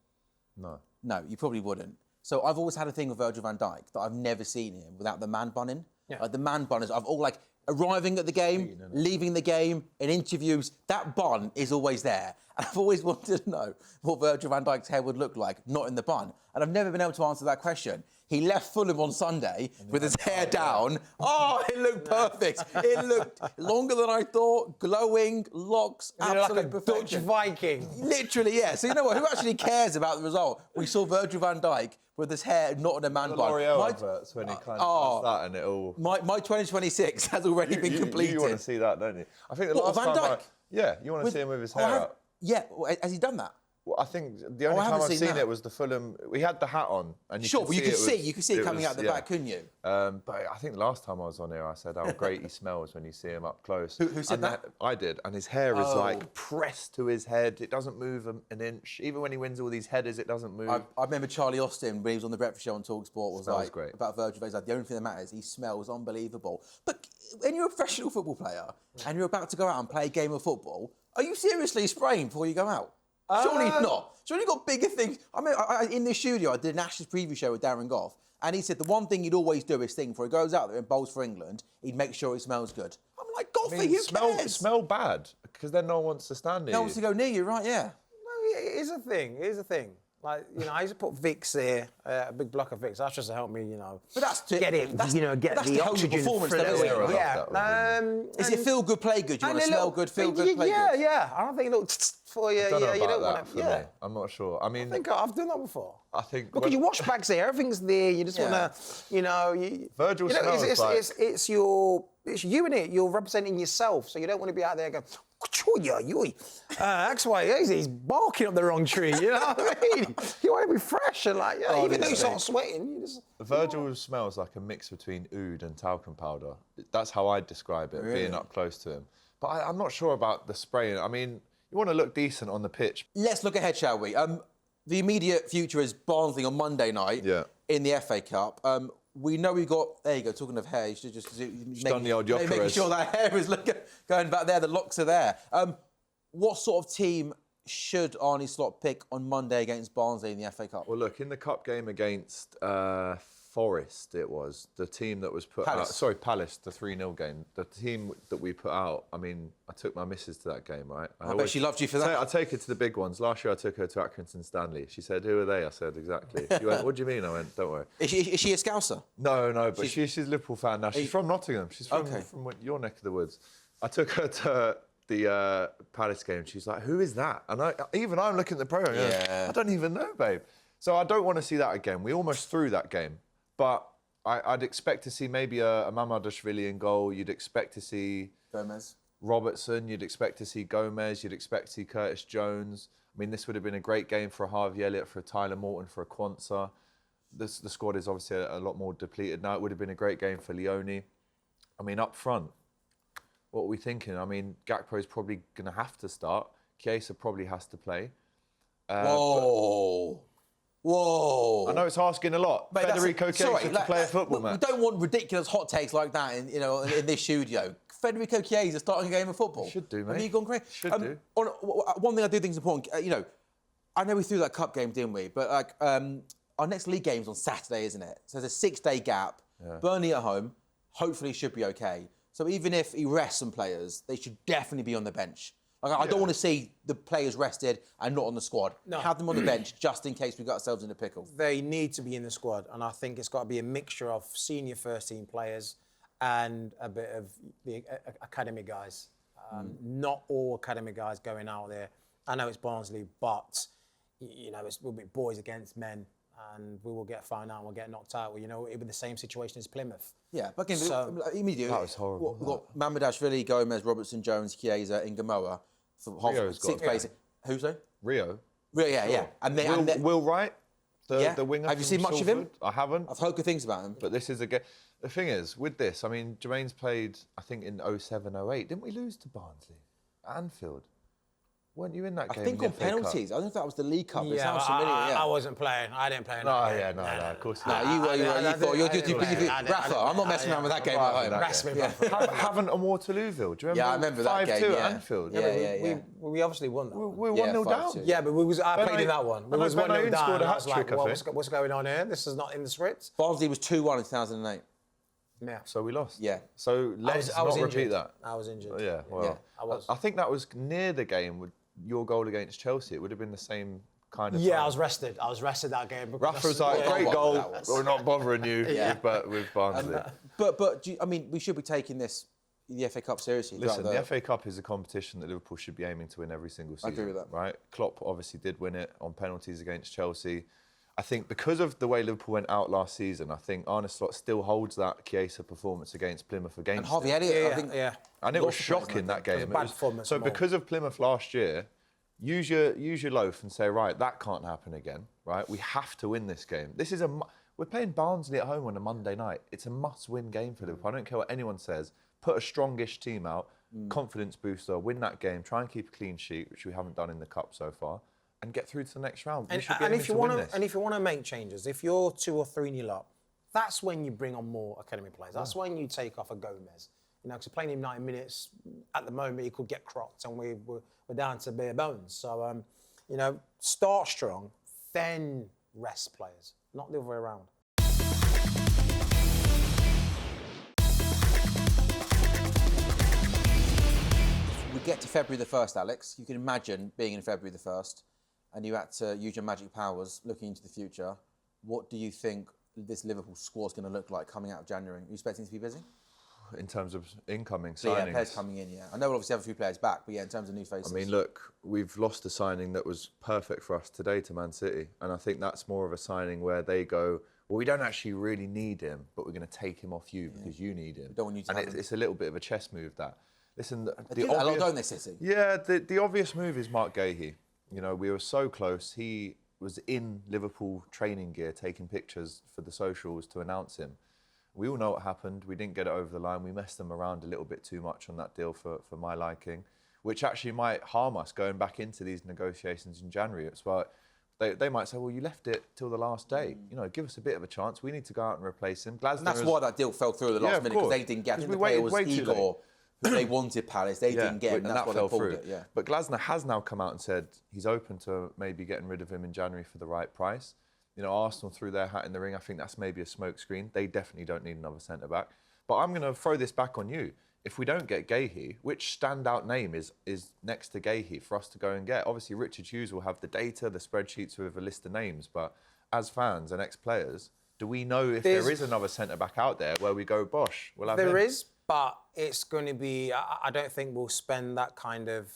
No. No, you probably wouldn't. So I've always had a thing with Virgil van Dijk that I've never seen him without the man bunning. Yeah. The man bun is, I've all like arriving at the game, leaving the game, in interviews, that bun is always there. And I've always wanted to know what Virgil van Dijk's hair would look like, not in the bun. And I've never been able to answer that question. He left Fulham on Sunday with his hair down. Oh, it looked perfect. It looked longer than I thought, glowing, locks, absolute like a perfection. Dutch Viking. Literally, yeah. So you know what? Who actually cares about the result? We saw Virgil van Dijk with his hair not in a man bun. L'Oreal adverts when he kind of does that and it all. My 2026 has already been completed. You want to see that, don't you? I think the last Van time. Dijk? You want to see him with his hair up. Yeah, has he done that? Well, I think the only time I've seen it was the Fulham. We had the hat on, and you could see it coming out the back, couldn't you? But I think the last time I was on here, I said how great he smells when you see him up close. Who said that? I did, and his hair is like pressed to his head. It doesn't move an inch. Even when he wins all these headers, it doesn't move. I remember Charlie Austin when he was on the Breakfast Show on talkSPORT was like great. about Virgil. He's like, the only thing that matters, he smells unbelievable. But when you're a professional football player and you're about to go out and play a game of football, are you seriously spraying before you go out? Surely not. Surely you've got bigger things. I mean, in the studio, I did an Ashes preview show with Darren Goff, and he said the one thing he'd always do is before he goes out there and bowls for England, he'd make sure he smells good. I'm like, Goffy, who cares? Smell bad, because then no one wants to stand near you. No one wants to go near you, right, yeah. No, it is a thing. It is a thing. Like, I used to put Vicks there, a big block of Vicks. That's just to help me, But that's to get it, that's, get that's the to help oxygen performance. flow. Yeah. Is it feel good, play good? You want to smell good, feel good, play good? Yeah. I don't think it looks for you. I don't know you don't about want that for me. I'm not sure. I mean, I think I've done that before. I think because you wash bags there, everything's there. You just want to, Virgil smells it's you in it. You're representing yourself, so you don't want to be out there going. That's why he's barking up the wrong tree. You know what I mean? You want to be fresh and even though you start sweating, you just. Virgil smells like a mix between oud and talcum powder. That's how I'd describe it, being up close to him. But I'm not sure about the spraying. I mean, you want to look decent on the pitch. Let's look ahead, shall we? The immediate future is Barnsley on Monday night in the FA Cup. We know we've got... There you go, talking of hair, you should just... done the old Jokeris. Making sure that hair is going back there, the locks are there. What sort of team should Arne Slot pick on Monday against Barnsley in the FA Cup? Well, look, in the Cup game against Forest, it was the team that was put out... Sorry, Palace, the 3-0 game. The team that we put out, I mean, I took my missus to that game, right? I bet she loved you for that. I take her to the big ones. Last year, I took her to Accrington Stanley. She said, who are they? I said, exactly. She went, what do you mean? I went, don't worry. Is she a Scouser? No, but she's a Liverpool fan now. She's from Nottingham. She's from your neck of the woods. I took her to the Palace game. She's like, who is that? And I'm looking at the program. Yeah. I don't even know, babe. So I don't want to see that again. We almost threw that game. But I'd expect to see maybe a Mamadashvili in goal. You'd expect to see Gomez, Robertson. You'd expect to see Gomez. You'd expect to see Curtis Jones. I mean, this would have been a great game for a Harvey Elliott, for a Tyler Morton, for a Quansah. the squad is obviously a lot more depleted now. It would have been a great game for Leone. I mean, up front, what are we thinking? I mean, Gakpo is probably going to have to start. Chiesa probably has to play. Whoa. I know it's asking a lot. Mate, Federico Chiesa to play a football match. We don't want ridiculous hot takes like that in this studio. Federico Chiesa starting a game of football. Should do, mate. Have you gone crazy? Should do. One thing I do think is important, I know we threw that cup game, didn't we? But our next league game's on Saturday, isn't it? So there's a 6-day gap. Yeah. Burnley at home, hopefully should be okay. So even if he rests some players, they should definitely be on the bench. I don't want to see the players rested and not on the squad. No. Have them on the bench just in case we got ourselves in a pickle. They need to be in the squad, and I think it's got to be a mixture of senior first-team players and a bit of the academy guys. Not all academy guys going out there. I know it's Barnsley, but we'll be boys against men, and we will get found out and we'll get knocked out. It'll be the same situation as Plymouth. Yeah, but again, immediately that was horrible. We've got Mamadashvili, Gomez, Robertson, Jones, Chiesa, and Gamoa for sixth place. Who's that? Rio, yeah. And Will Wright, the winger. Have you seen much of him? I haven't. I've heard good things about him. But this is the thing is, with this, I mean, Jermaine's played, I think, in 07-08. Didn't we lose to Barnsley at Anfield? Weren't you in that game? I think on penalties. I don't know if that was the League Cup. Yeah, I wasn't playing. I didn't play in that game. No, of course not. You thought, Rafa, I'm not messing around with that game at home. Haven't a Waterlooville. Do you remember? Yeah, I remember that game. 5-2 at Anfield. We obviously won that. We were 1-0 down. Yeah, but I played in that one. We was 1-0 down. Scored a I was like, hat-trick, what's going on here? This is not in the script. Barnsley was 2-1 in 2008. Yeah. So we lost. Yeah. So let's not repeat that. I was injured. Yeah, well, I was. I think that was near the game with your goal against Chelsea. It would have been the same kind of. Yeah, time. I was rested. that game. Rafa was like, great goal. We're not bothering you, but with Barnsley. But we should be taking the FA Cup seriously. Listen, the FA Cup is a competition that Liverpool should be aiming to win every single season. I agree with that. Right? Klopp obviously did win it on penalties against Chelsea. I think because of the way Liverpool went out last season, I think Arne Slot still holds that Chiesa performance against Plymouth against. And Harvey Elliott, I think. Yeah. And it was shocking that game. It was a bad performance. So because of Plymouth last year, use your loaf and say, right, that can't happen again. Right? We have to win this game. We're playing Barnsley at home on a Monday night. It's a must-win game for Liverpool. I don't care what anyone says. Put a strongish team out, confidence booster, win that game, try and keep a clean sheet, which we haven't done in the Cup so far, and get through to the next round. And if you want to make changes, if you're 2 or 3-0 up, that's when you bring on more academy players. That's when you take off a Gomez. Because playing him 90 minutes at the moment, he could get crocked, and we're down to bare bones. So, start strong, then rest players, not the other way around. We get to February the 1st, Alex. You can imagine being in February the 1st and you had to use your magic powers looking into the future. What do you think this Liverpool squad's going to look like coming out of January? Are you expecting to be busy? In terms of incoming signings? Yeah, players coming in, yeah. I know we'll obviously have a few players back, but yeah, in terms of new faces. I mean, look, we've lost a signing that was perfect for us today to Man City. And I think that's more of a signing where they go, well, we don't actually really need him, but we're going to take him off you because you need him. We don't want you to have him. It's a little bit of a chess move, that. Listen, the obvious, don't they, City? Yeah, the obvious move is Mark Gahey. We were so close. He was in Liverpool training gear, taking pictures for the socials to announce him. We all know what happened. We didn't get it over the line. We messed them around a little bit too much on that deal for my liking, which actually might harm us going back into these negotiations in January. It's why they might say, well, you left it till the last day. Give us a bit of a chance. We need to go out and replace him. And that's why that deal fell through at the last minute, because they didn't get it. The player was Igor, who they wanted Palace. They didn't get him, and that's why they pulled it. Yeah. But Glasner has now come out and said he's open to maybe getting rid of him in January for the right price. Arsenal threw their hat in the ring. I think that's maybe a smokescreen. They definitely don't need another centre-back. But I'm going to throw this back on you. If we don't get Gahey, which standout name is next to Gahey for us to go and get? Obviously, Richard Hughes will have the data, the spreadsheets with a list of names. But as fans and ex-players, do we know if there is another centre-back out there where we go, bosh, we'll have him? There is, but it's going to be... I don't think we'll spend that kind of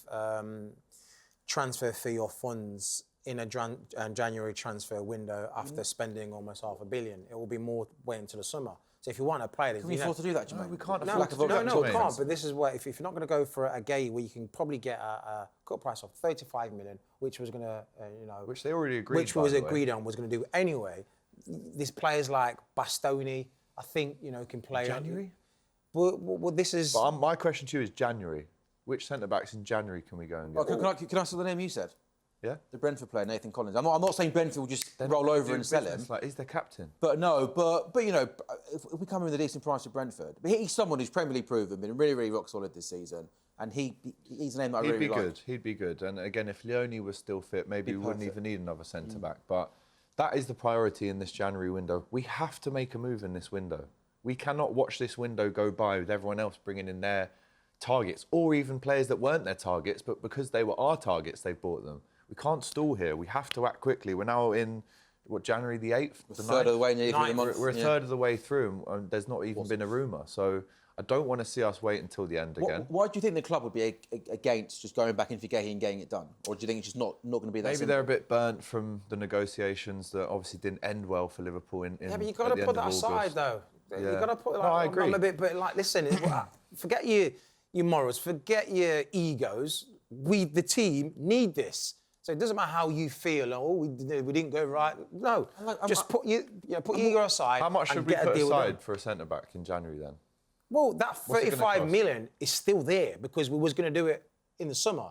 transfer fee or funds in a January transfer window after spending almost $500 million. It will be more waiting until the summer. So if you want to play... Can we afford to do that, Jermaine? No, we can't No, afford to do that, we can't. But this is where, if you're not going to go for a Gay, where you can probably get a cut price of $35 million, which was going to, which they already agreed, which was agreed on, was going to do anyway, there's players like Bastoni, I think, can play. January? Well, this is... But my question to you is January. Which centre-backs in January can we go and get? Can I say the name you said? Yeah? The Brentford player, Nathan Collins. I'm not saying Brentford will just roll over and sell him. Like, he's their captain. But if we come in with a decent price for Brentford, but he's someone who's Premier League proven, been really, really rock solid this season. And he's a name that I really like. He'd be good. And again, if Leone was still fit, maybe we wouldn't even need another centre-back. But that is the priority in this January window. We have to make a move in this window. We cannot watch this window go by with everyone else bringing in their targets, or even players that weren't their targets, but because they were our targets, they've bought them. We can't stall here. We have to act quickly. We're now in, January the 8th? A third of the way, nearly through the month. We're a third of the way through, and there's not even been a rumour. So I don't want to see us wait until the end again. Why do you think the club would be against just going back in for Gakpo and getting it done? Or do you think it's just not going to be that Maybe simple? they're a bit burnt from the negotiations that obviously didn't end well for Liverpool in Yeah, but you've got to put that aside, though. Yeah. You've got to put that I agree. a bit, but listen, forget your morals, forget your egos. We, the team, need this. So it doesn't matter how you feel. Oh, we didn't go right. No, just put your ego aside. How much should we get put a deal aside for a centre-back in January then? Well, that What's it gonna 35 cost? million is still there because we was going to do it in the summer,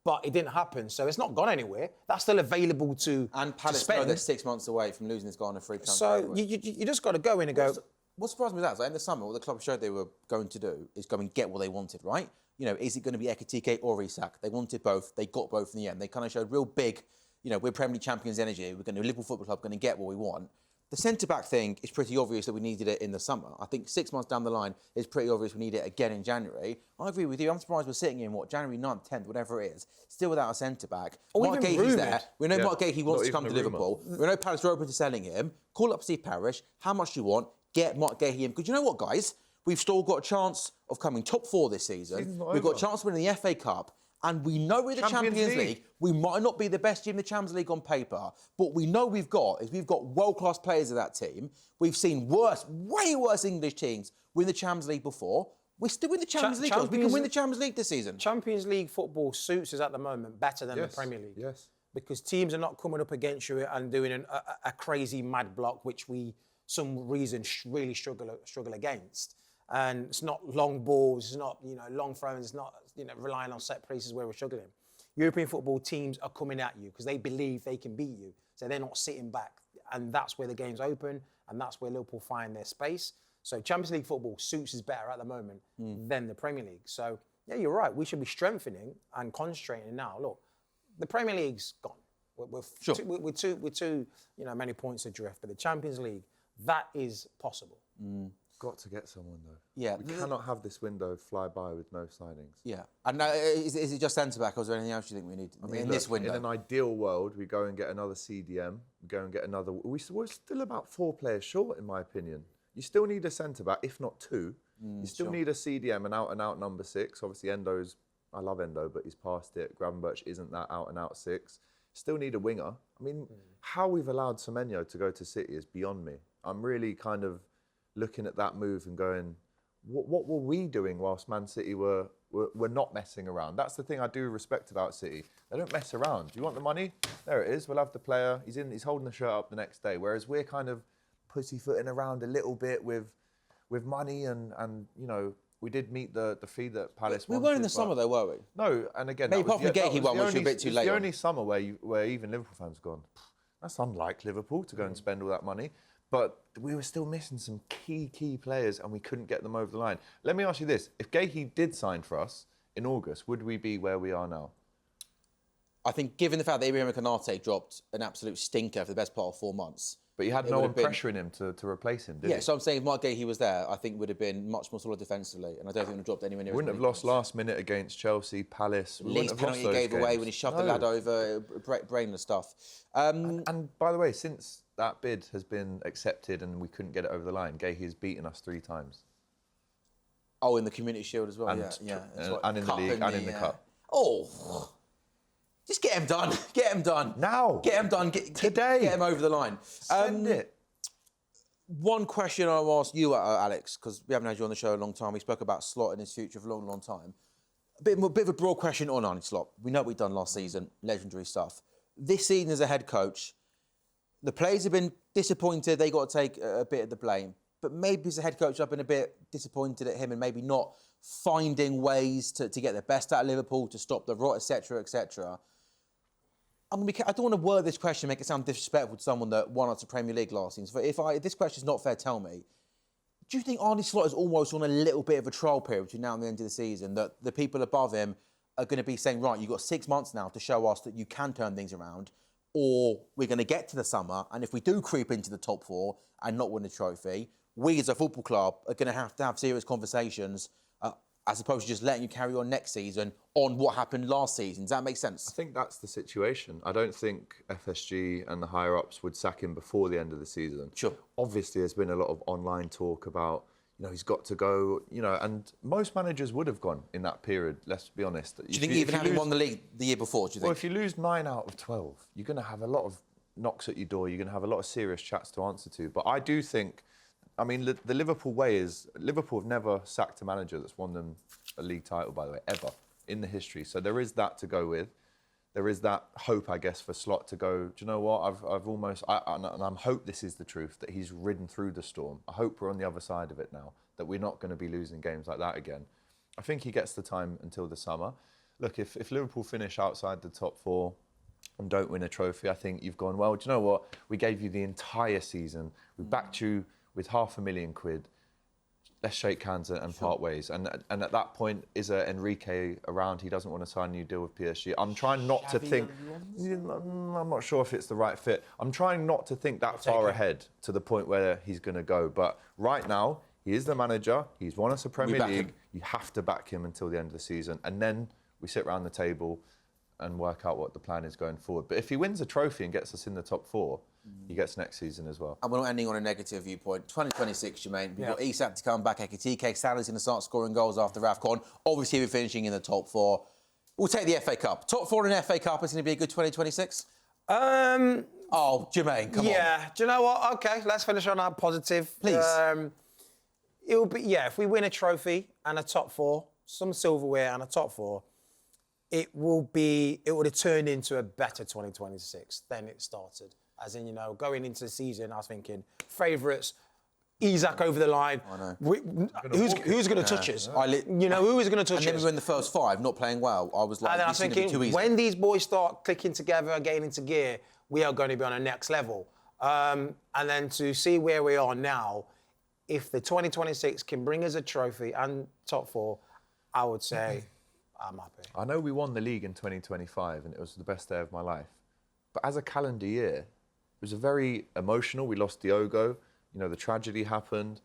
but it didn't happen. So it's not gone anywhere. That's still available to And Palace spend. know they're 6 months away from losing this guy on a free transfer. So anyway. you just got to go in and go. What surprised me with that is, like, in the summer, what the club showed they were going to do is go and get what they wanted, right? Is it going to be Ekitike or Isak? They wanted both. They got both in the end. They kind of showed real big, we're Premier League champions energy. We're going to Liverpool Football Club, going to get what we want. The centre-back thing is pretty obvious that we needed it in the summer. I think 6 months down the line, it's pretty obvious we need it again in January. I agree with you. I'm surprised we're sitting in, January 9th, 10th, whatever it is, still without a centre-back. Or Mark even Gahey's rumoured. there. We know Yeah. Mark Gahey wants Not to come to even a rumour. Liverpool. We know Palace are open to selling him. Call up Steve Parish. How much do you want? Get Mark Gahey in. Because you know what, guys? We've still got a chance of coming top 4 this season. Season's not We've got a over. chance of winning the FA Cup. And we know with the Champions League, we might not be the best team in the Champions League on paper, but we know we've got world-class players of that team. We've seen way worse English teams win the Champions League before. We're still in the Champions League. We can win the Champions League this season. Champions League football suits us at the moment better than the Premier League. Yes. Because teams are not coming up against you and doing a crazy mad block, which we, some reason, really struggle against. And it's not long balls, it's not, long throws, it's not, relying on set pieces where we're struggling. European football teams are coming at you because they believe they can beat you. So they're not sitting back. And that's where the game's open, and that's where Liverpool find their space. So Champions League football suits us better at the moment than the Premier League. So, yeah, you're right. We should be strengthening and concentrating now. Look, the Premier League's gone. We're too many points adrift. But the Champions League, that is possible. Got to get someone though. Yeah. We cannot have this window fly by with no signings. Yeah. And is it just centre-back, or is there anything else you think we need in this window? In an ideal world, we go and get another CDM, we go and get another... We're still about 4 players short, in my opinion. You still need a centre-back, if not 2. You still need a CDM, an out-and-out number 6. Obviously, Endo's... I love Endo, but he's past it. Gravenberch isn't that out-and-out 6. Still need a winger. I mean, how we've allowed Semenyo to go to City is beyond me. I'm really kind of looking at that move and going, what were we doing whilst Man City were not messing around? That's the thing I do respect about City. They don't mess around. Do you want the money? There it is. We'll have the player. He's holding the shirt up the next day. Whereas we're kind of pussyfooting around a little bit with money and we did meet the fee that Palace wanted. We weren't in the summer though, were we? No, and again... Maybe apart from the Gakey one, which was a bit too late. The only summer where even Liverpool fans have gone, that's unlike Liverpool to go and spend all that money. But we were still missing some key players and we couldn't get them over the line. Let me ask you this. If Gakey did sign for us in August, would we be where we are now? I think given the fact that Ibrahim Konate dropped an absolute stinker for the best part of 4 months. But you had no one pressuring him to replace him, did you? Yeah, so I'm saying if Mark Gahey was there, I think would have been much more solid defensively, and I don't think would have dropped anywhere near. Wouldn't have lost last minute against Chelsea, Palace. Least penalty he gave away when he shoved the lad over, brainless stuff. And by the way, since that bid has been accepted and we couldn't get it over the line, Gahey has beaten us 3 times. Oh, in the Community Shield as well, And in the league and in the cup. Oh, just get him done. Get him done. Now. Get him done. Today. Get him over the line. Send it. One question I'll ask you, Alex, because we haven't had you on the show a long time. We spoke about Slot and his future for a long time. A bit of a broad question on Arne Slot. We know what we've done last season, legendary stuff. This season as a head coach, the players have been disappointed they got to take a bit of the blame. But maybe as a head coach, I've been a bit disappointed at him and maybe not finding ways to get the best out of Liverpool, to stop the rot, etc., etc. I don't want to word this question, make it sound disrespectful to someone that won us the Premier League last season. So if this question is not fair, tell me. Do you think Arne Slot is almost on a little bit of a trial period between now and the end of the season, that the people above him are going to be saying, right, you've got 6 months now to show us that you can turn things around, or we're going to get to the summer, and if we do creep into the top 4 and not win a trophy, we as a football club are going to have serious conversations as opposed to just letting you carry on next season on what happened last season. Does that make sense? I think that's the situation. I don't think FSG and the higher-ups would sack him before the end of the season. Sure. Obviously, there's been a lot of online talk about, he's got to go, and most managers would have gone in that period, let's be honest. Do you think even having won the league the year before, do you think? Well, if you lose 9 out of 12, you're going to have a lot of knocks at your door. You're going to have a lot of serious chats to answer to. But I do think, the Liverpool way is, Liverpool have never sacked a manager that's won them a league title, by the way, ever in the history. So there is that to go with. There is that hope, I guess, for Slot to go, do you know what, I hope this is the truth, that he's ridden through the storm. I hope we're on the other side of it now, that we're not going to be losing games like that again. I think he gets the time until the summer. Look, if Liverpool finish outside the top 4 and don't win a trophy, I think you've gone, well, do you know what, we gave you the entire season, we backed you with £500,000. Let's shake hands and part ways. And at that point, is Enrique around? He doesn't want to sign a new deal with PSG. I'm trying not to think. I'm not sure if it's the right fit. I'm trying not to think that far ahead to the point where he's going to go. But right now, he is the manager. He's won us a Premier League. You have to back him until the end of the season. And then we sit around the table and work out what the plan is going forward. But if he wins a trophy and gets us in the top 4, he gets next season as well. And we're not ending on a negative viewpoint. 2026, Jermaine. We've got Isak to come back. Ekitike, Salah's going to start scoring goals after AFCON. Obviously, we're finishing in the top 4. We'll take the FA Cup. Top 4 in FA Cup is going to be a good 2026? Oh, Jermaine, come on. Yeah, do you know what? OK, let's finish on that positive. Please. It will be, if we win a trophy and a top 4, some silverware and a top 4, it would have turned into a better 2026 than it started. As in, going into the season, I was thinking, favourites, Isak over the line. I know. Who's going to touch us? Who is going to touch us? And then we were in the first 5, not playing well. I was like, and then I was thinking, when these boys start clicking together, getting into gear, we are going to be on a next level. And then to see where we are now, if the 2026 can bring us a trophy and top 4, I would say I'm happy. I know we won the league in 2025 and it was the best day of my life. But as a calendar year, it was a very emotional. We lost Diogo. The tragedy happened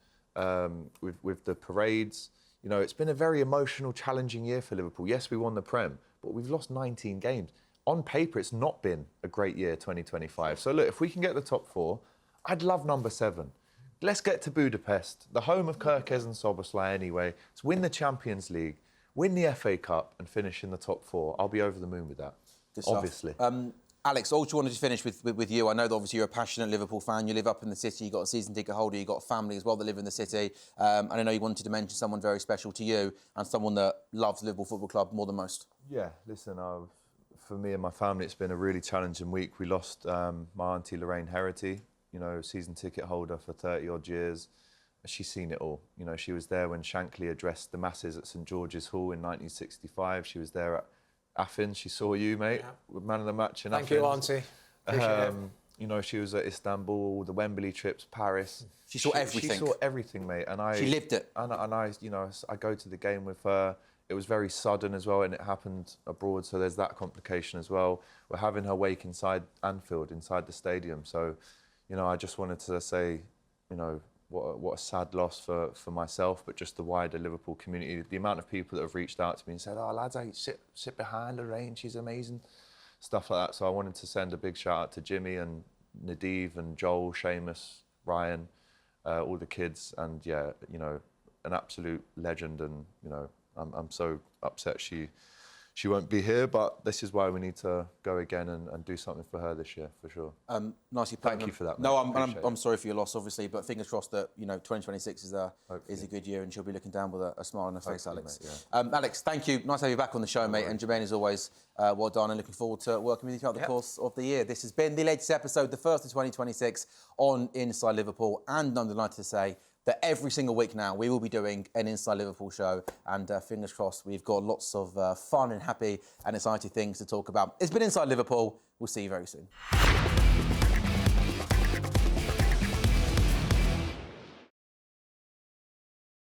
with the parades. It's been a very emotional, challenging year for Liverpool. Yes, we won the Prem, but we've lost 19 games. On paper, it's not been a great year, 2025. So look, if we can get the top 4, I'd love number 7. Let's get to Budapest, the home of Kirkus and Szoboszlai anyway. Let's win the Champions League, win the FA Cup and finish in the top 4. I'll be over the moon with that, obviously. Alex, also wanted to finish with you. I know that obviously you're a passionate Liverpool fan. You live up in the city. You've got a season ticket holder. You've got a family as well that live in the city. And I know you wanted to mention someone very special to you and someone that loves Liverpool Football Club more than most. Yeah, listen, for me and my family, it's been a really challenging week. We lost my auntie Lorraine Herity, season ticket holder for 30-odd years. She's seen it all. She was there when Shankly addressed the masses at St George's Hall in 1965. She was there at Athens. She saw you, mate, with man of the match in Athens. Thank you, Auntie. Appreciate it. She was at Istanbul, the Wembley trips, Paris. She saw everything. She saw everything, mate. And she lived it. And I go to the game with her. It was very sudden as well, and it happened abroad, so there's that complication as well. We're having her wake inside Anfield, inside the stadium. So, I just wanted to say, what a sad loss for myself, but just the wider Liverpool community. The amount of people that have reached out to me and said, "Oh, lads, I sit behind Lorraine. She's amazing," stuff like that. So I wanted to send a big shout out to Jimmy and Nadiv and Joel, Seamus, Ryan, all the kids, and an absolute legend. And I'm so upset she she won't be here, but this is why we need to go again and do something for her this year, for sure. Nicely put. Thank you for that, mate. No, Appreciate I'm it. sorry for your loss, obviously, but fingers crossed that 2026 is a good year, and she'll be looking down with a smile on her face, Alex. Mate, Alex, thank you. Nice to have you back on the show, mate. And Jermaine, as always, well done, and looking forward to working with you throughout the course of the year. This has been the latest episode, the first of 2026 on Inside Liverpool, and I'm delighted to say that every single week now we will be doing an Inside Liverpool show, and fingers crossed we've got lots of fun and happy and exciting things to talk about. It's been Inside Liverpool. We'll see you very soon.